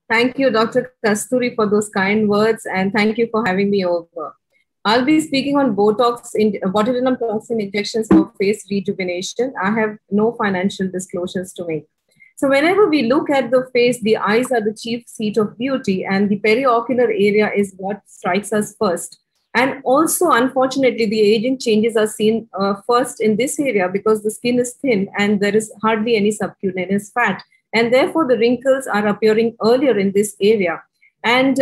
Thank you, Dr. Kasturi, for those kind words, and thank you for having me over. I'll be speaking on botulinum toxin injections for face rejuvenation. I have no financial disclosures to make. So whenever we look at the face, the eyes are the chief seat of beauty, and the periocular area is what strikes us first. And also, unfortunately, the aging changes are seen first in this area because the skin is thin and there is hardly any subcutaneous fat. And therefore, the wrinkles are appearing earlier in this area. And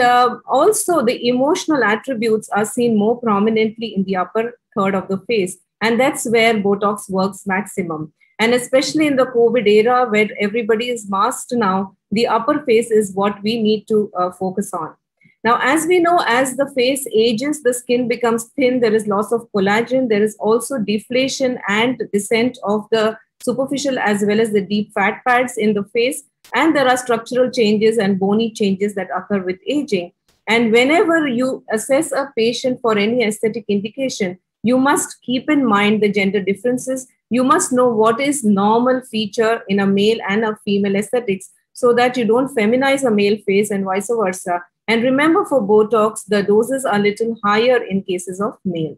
also, the emotional attributes are seen more prominently in the upper third of the face. And that's where Botox works maximum. And especially in the COVID era where everybody is masked now, the upper face is what we need to focus on. Now, as we know, as the face ages, the skin becomes thin, there is loss of collagen, there is also deflation and descent of the superficial as well as the deep fat pads in the face. And there are structural changes and bony changes that occur with aging. And whenever you assess a patient for any aesthetic indication, you must keep in mind the gender differences. You must know what is normal feature in a male and a female aesthetics so that you don't feminize a male face and vice versa. And remember, for Botox, the doses are a little higher in cases of male.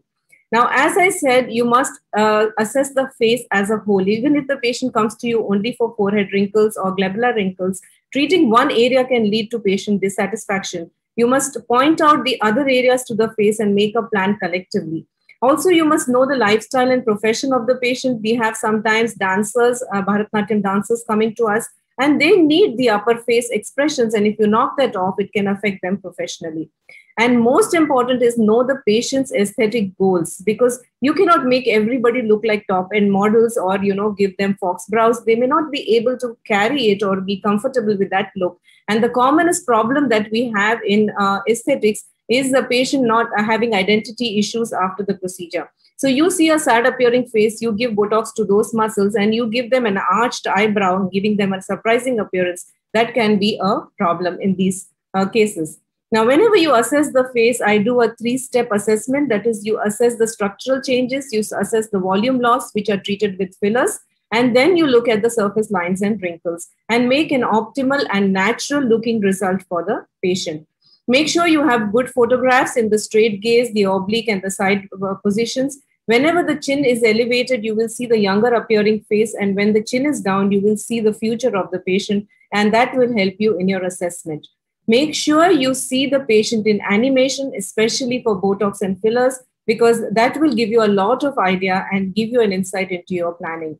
Now, as I said, you must assess the face as a whole. Even if the patient comes to you only for forehead wrinkles or glabellar wrinkles, treating one area can lead to patient dissatisfaction. You must point out the other areas to the face and make a plan collectively. Also, you must know the lifestyle and profession of the patient. We have sometimes dancers, Bharatanatyam dancers coming to us, and they need the upper face expressions. And if you knock that off, it can affect them professionally. And most important is know the patient's aesthetic goals, because you cannot make everybody look like top-end models or, give them fox brows. They may not be able to carry it or be comfortable with that look. And the commonest problem that we have in aesthetics is the patient not having identity issues after the procedure. So you see a sad appearing face, you give Botox to those muscles and you give them an arched eyebrow, giving them a surprising appearance. That can be a problem in these cases. Now, whenever you assess the face, I do a 3-step assessment. That is, you assess the structural changes, you assess the volume loss, which are treated with fillers, and then you look at the surface lines and wrinkles and make an optimal and natural looking result for the patient. Make sure you have good photographs in the straight gaze, the oblique and the side positions. Whenever the chin is elevated, you will see the younger appearing face. And when the chin is down, you will see the future of the patient. And that will help you in your assessment. Make sure you see the patient in animation, especially for Botox and fillers, because that will give you a lot of idea and give you an insight into your planning.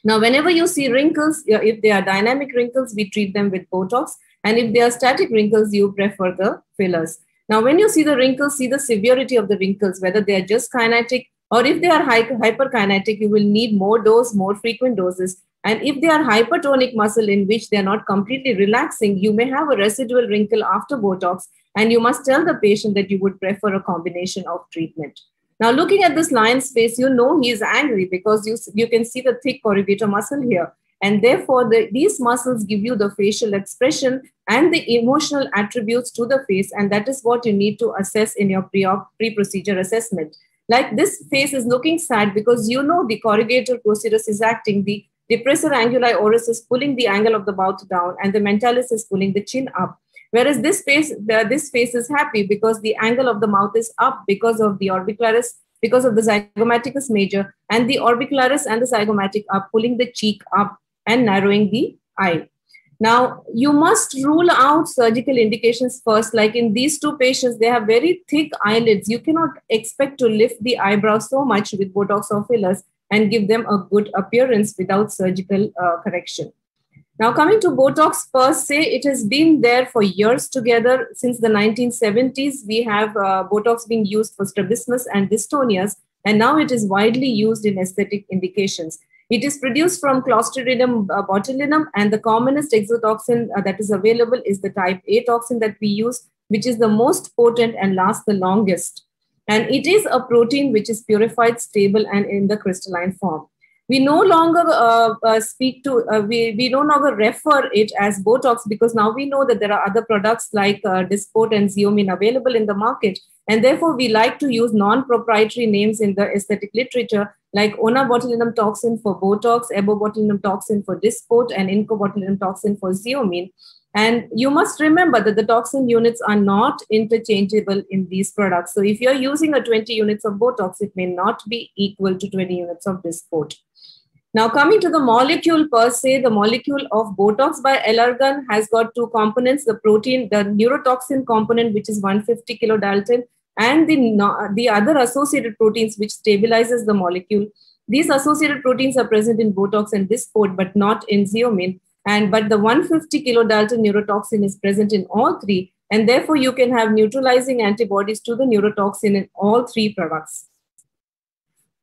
Now, whenever you see wrinkles, if they are dynamic wrinkles, we treat them with Botox. And if they are static wrinkles, you prefer the fillers. Now, when you see the wrinkles, see the severity of the wrinkles, whether they are just kinetic or if they are hyperkinetic, you will need more dose, more frequent doses. And if they are hypertonic muscle in which they are not completely relaxing, you may have a residual wrinkle after Botox. And you must tell the patient that you would prefer a combination of treatment. Now, looking at this lion's face, you know he is angry because you can see the thick corrugator muscle here. And therefore, these muscles give you the facial expression and the emotional attributes to the face. And that is what you need to assess in your pre-procedure assessment. Like this face is looking sad because you know the corrugator procedure is acting. The depressor anguli oris is pulling the angle of the mouth down and the mentalis is pulling the chin up. Whereas this face is happy because the angle of the mouth is up because of the orbicularis, because of the zygomaticus major, and the orbicularis and the zygomatic are pulling the cheek up and narrowing the eye. Now, you must rule out surgical indications first. Like in these two patients, they have very thick eyelids. You cannot expect to lift the eyebrow so much with Botox or fillers and give them a good appearance without surgical correction. Now, coming to Botox per se, it has been there for years together. Since the 1970s, we have Botox being used for strabismus and dystonias, and now it is widely used in aesthetic indications. It is produced from Clostridium botulinum, and the commonest exotoxin that is available is the type A toxin that we use, which is the most potent and lasts the longest. And it is a protein which is purified, stable, and in the crystalline form. We no longer we no longer refer it as Botox because now we know that there are other products like Dysport and Xeomin available in the market. And therefore, we like to use non-proprietary names in the aesthetic literature like onabotulinum toxin for Botox, ebobotulinum toxin for Dysport, and incobotulinum toxin for Xeomin. And you must remember that the toxin units are not interchangeable in these products. So if you're using a 20 units of Botox, it may not be equal to 20 units of Dysport. Now, coming to the molecule per se, the molecule of Botox by Allergan has got two components, the protein, the neurotoxin component, which is 150 kilodalton, and the other associated proteins, which stabilizes the molecule. These associated proteins are present in Botox and Dysport, but not in Xeomin. But the 150 kilodalton neurotoxin is present in all three, and therefore you can have neutralizing antibodies to the neurotoxin in all three products.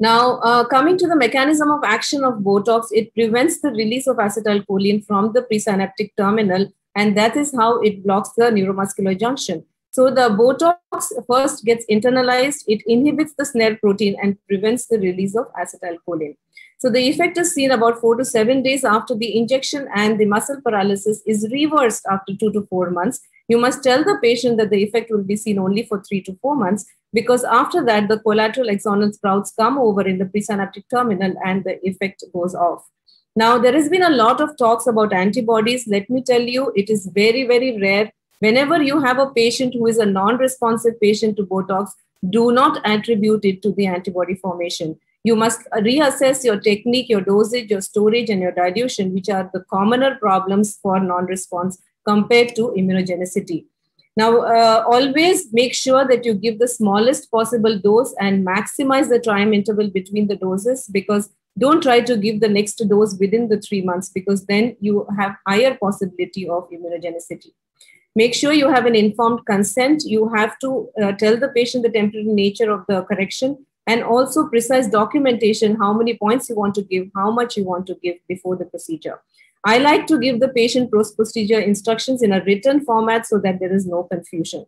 Now, coming to the mechanism of action of Botox, it prevents the release of acetylcholine from the presynaptic terminal, and that is how it blocks the neuromuscular junction. So the Botox first gets internalized, it inhibits the SNARE protein and prevents the release of acetylcholine. So the effect is seen about 4 to 7 days after the injection, and the muscle paralysis is reversed after 2 to 4 months. You must tell the patient that the effect will be seen only for 3 to 4 months, because after that, the collateral axonal sprouts come over in the presynaptic terminal and the effect goes off. Now, there has been a lot of talks about antibodies. Let me tell you, it is very, very rare. Whenever you have a patient who is a non-responsive patient to Botox, do not attribute it to the antibody formation. You must reassess your technique, your dosage, your storage, and your dilution, which are the commoner problems for non-response compared to immunogenicity. Now, always make sure that you give the smallest possible dose and maximize the time interval between the doses, because don't try to give the next dose within the 3 months, because then you have higher possibility of immunogenicity. Make sure you have an informed consent. You have to tell the patient the temporary nature of the correction, and also precise documentation, how many points you want to give, how much you want to give before the procedure. I like to give the patient post-procedure instructions in a written format so that there is no confusion.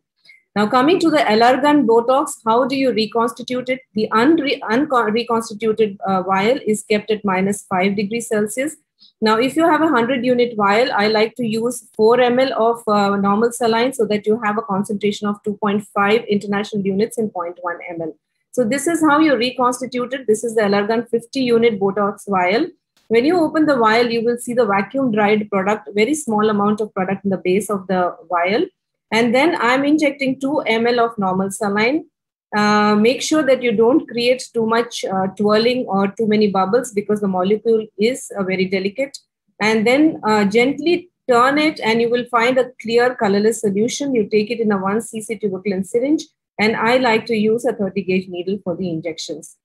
Now, coming to the Allergan Botox, how do you reconstitute it? The unreconstituted vial is kept at -5 degrees Celsius. Now, if you have a 100-unit vial, I like to use 4 ml of normal saline so that you have a concentration of 2.5 international units in 0.1 ml. So this is how you reconstitute it. This is the Allergan 50-unit Botox vial. When you open the vial, you will see the vacuum dried product, very small amount of product in the base of the vial. And then I'm injecting 2 ml of normal saline. Make sure that you don't create too much twirling or too many bubbles, because the molecule is very delicate. And then gently turn it and you will find a clear colorless solution. You take it in a 1 cc tuberculin syringe. And I like to use a 30 gauge needle for the injections.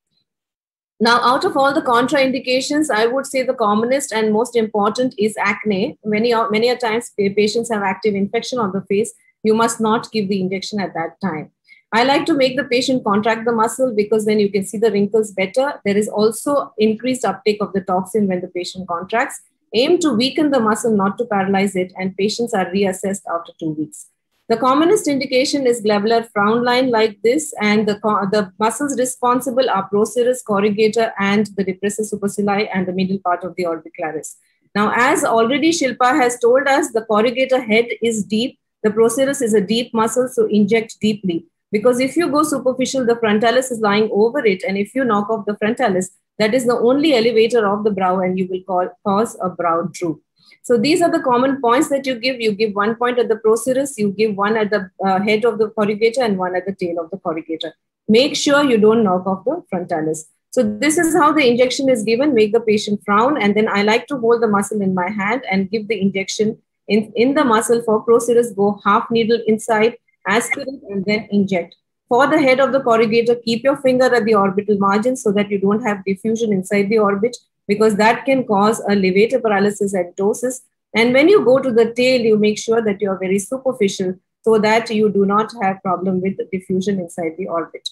Now, out of all the contraindications, I would say the commonest and most important is acne. Many a times patients have active infection on the face. You must not give the injection at that time. I like to make the patient contract the muscle, because then you can see the wrinkles better. There is also increased uptake of the toxin when the patient contracts. Aim to weaken the muscle, not to paralyze it, and patients are reassessed after 2 weeks. The commonest indication is glabellar frown line like this, and the muscles responsible are procerus, corrugator, and the depressor supercilii and the middle part of the orbicularis. Now, as already Shilpa has told us, the corrugator head is deep, the procerus is a deep muscle, so inject deeply. Because if you go superficial, the frontalis is lying over it, and if you knock off the frontalis, that is the only elevator of the brow, and you will cause a brow droop. So these are the common points that you give. You give 1 point at the procerus, you give 1 at the head of the corrugator, and 1 at the tail of the corrugator. Make sure you don't knock off the frontalis. So this is how the injection is given. Make the patient frown, and then I like to hold the muscle in my hand and give the injection in the muscle. For procerus, go half needle inside, aspirate, and then inject. For the head of the corrugator, keep your finger at the orbital margin so that you don't have diffusion inside the orbit, because that can cause a levator paralysis and ptosis. And when you go to the tail, you make sure that you are very superficial so that you do not have problem with diffusion inside the orbit.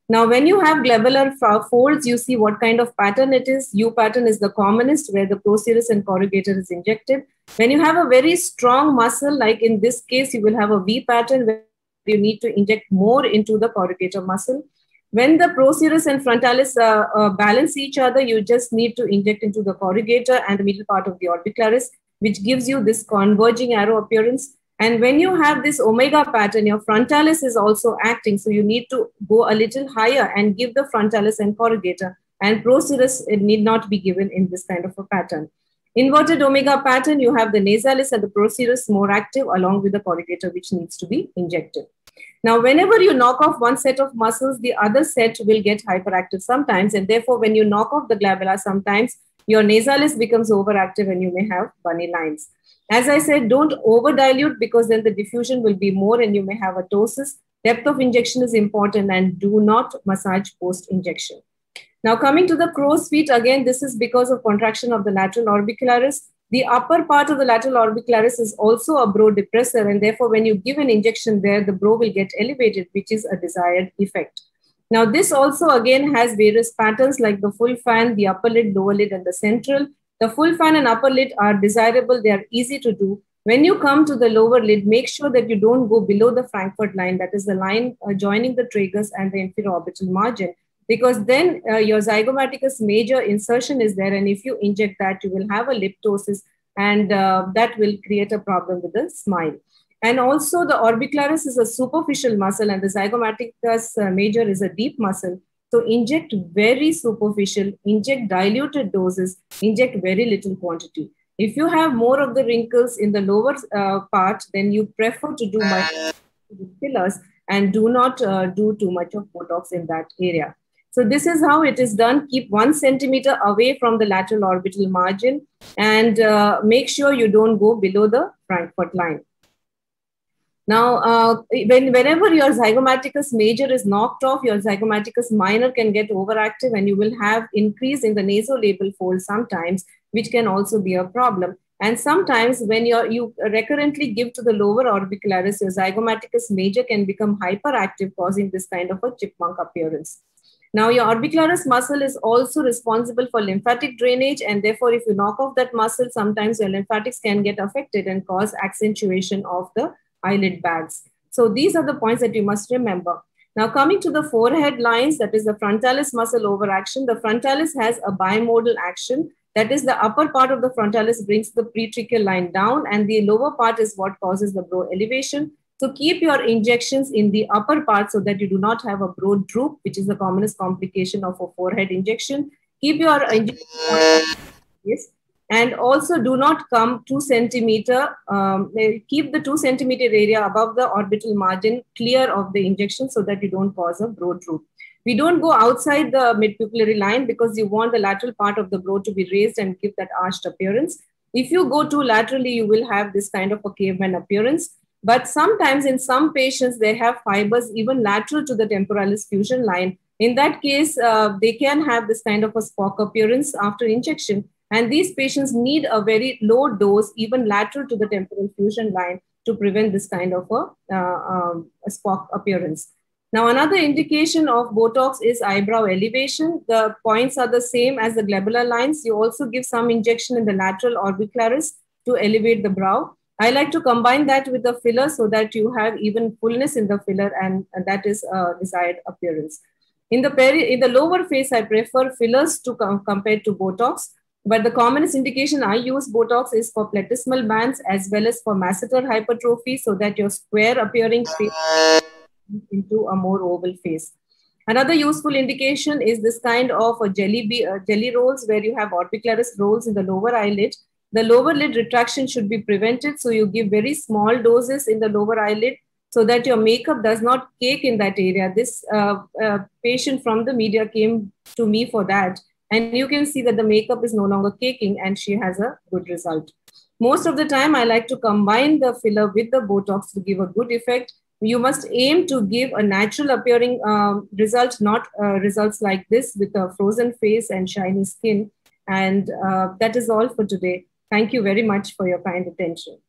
Now, when you have glabellar folds, you see what kind of pattern it is. U pattern is the commonest, where the procerus and corrugator is injected. When you have a very strong muscle, like in this case, you will have a V pattern where you need to inject more into the corrugator muscle. When the procerus and frontalis balance each other, you just need to inject into the corrugator and the middle part of the orbicularis, which gives you this converging arrow appearance. And when you have this omega pattern, your frontalis is also acting. So you need to go a little higher and give the frontalis and corrugator and procerus need not be given in this kind of a pattern. Inverted omega pattern, you have the nasalis and the procerus more active along with the corrugator, which needs to be injected. Now, whenever you knock off one set of muscles, the other set will get hyperactive sometimes. And therefore, when you knock off the glabella, sometimes your nasalis becomes overactive and you may have bunny lines. As I said, don't over dilute because then the diffusion will be more and you may have a ptosis. Depth of injection is important and do not massage post-injection. Now, coming to the crow's feet, again, this is because of contraction of the lateral orbicularis. The upper part of the lateral orbicularis is also a brow depressor, and therefore, when you give an injection there, the brow will get elevated, which is a desired effect. Now, this also, again, has various patterns like the full fan, the upper lid, lower lid, and the central. The full fan and upper lid are desirable. They are easy to do. When you come to the lower lid, make sure that you don't go below the Frankfurt line, that is the line joining the tragus and the inferior orbital margin, because then your zygomaticus major insertion is there. And if you inject that, you will have a lip ptosis, and that will create a problem with the smile. And also the orbicularis is a superficial muscle and the zygomaticus major is a deep muscle. So inject very superficial, inject diluted doses, inject very little quantity. If you have more of the wrinkles in the lower part, then you prefer to do fillers and do not do too much of Botox in that area. So this is how it is done. Keep 1 centimeter away from the lateral orbital margin and make sure you don't go below the Frankfurt line. Now, whenever your zygomaticus major is knocked off, your zygomaticus minor can get overactive and you will have increase in the nasolabial fold sometimes, which can also be a problem. And sometimes when you recurrently give to the lower orbicularis, your zygomaticus major can become hyperactive, causing this kind of a chipmunk appearance. Now, your orbicularis muscle is also responsible for lymphatic drainage, and therefore, if you knock off that muscle, sometimes your lymphatics can get affected and cause accentuation of the eyelid bags. So these are the points that you must remember. Now, coming to the forehead lines, that is the frontalis muscle overaction. The frontalis has a bimodal action. That is, the upper part of the frontalis brings the pretracheal line down, and the lower part is what causes the brow elevation. So keep your injections in the upper part so that you do not have a brow droop, which is the commonest complication of a forehead injection. Keep your injections, and also do not come 2 centimeter. Keep the 2 centimeter area above the orbital margin clear of the injection so that you don't cause a brow droop. We don't go outside the mid-pupillary line because you want the lateral part of the brow to be raised and give that arched appearance. If you go too laterally, you will have this kind of a caveman appearance. But sometimes in some patients, they have fibers even lateral to the temporalis fusion line. In that case, they can have this kind of a Spock appearance after injection. And these patients need a very low dose, even lateral to the temporal fusion line, to prevent this kind of a Spock appearance. Now, another indication of Botox is eyebrow elevation. The points are the same as the glabellar lines. You also give some injection in the lateral orbicularis to elevate the brow. I like to combine that with the filler so that you have even fullness in the filler, and that is a desired appearance. In the lower face, I prefer fillers to compared to Botox. But the commonest indication I use Botox is for platysmal bands as well as for masseter hypertrophy, so that your square appearing face into a more oval face. Another useful indication is this kind of a jelly rolls where you have orbicularis rolls in the lower eyelid. The lower lid retraction should be prevented. So you give very small doses in the lower eyelid so that your makeup does not cake in that area. This patient from the media came to me for that. And you can see that the makeup is no longer caking and she has a good result. Most of the time, I like to combine the filler with the Botox to give a good effect. You must aim to give a natural appearing result, not results like this with a frozen face and shiny skin. And that is all for today. Thank you very much for your kind attention.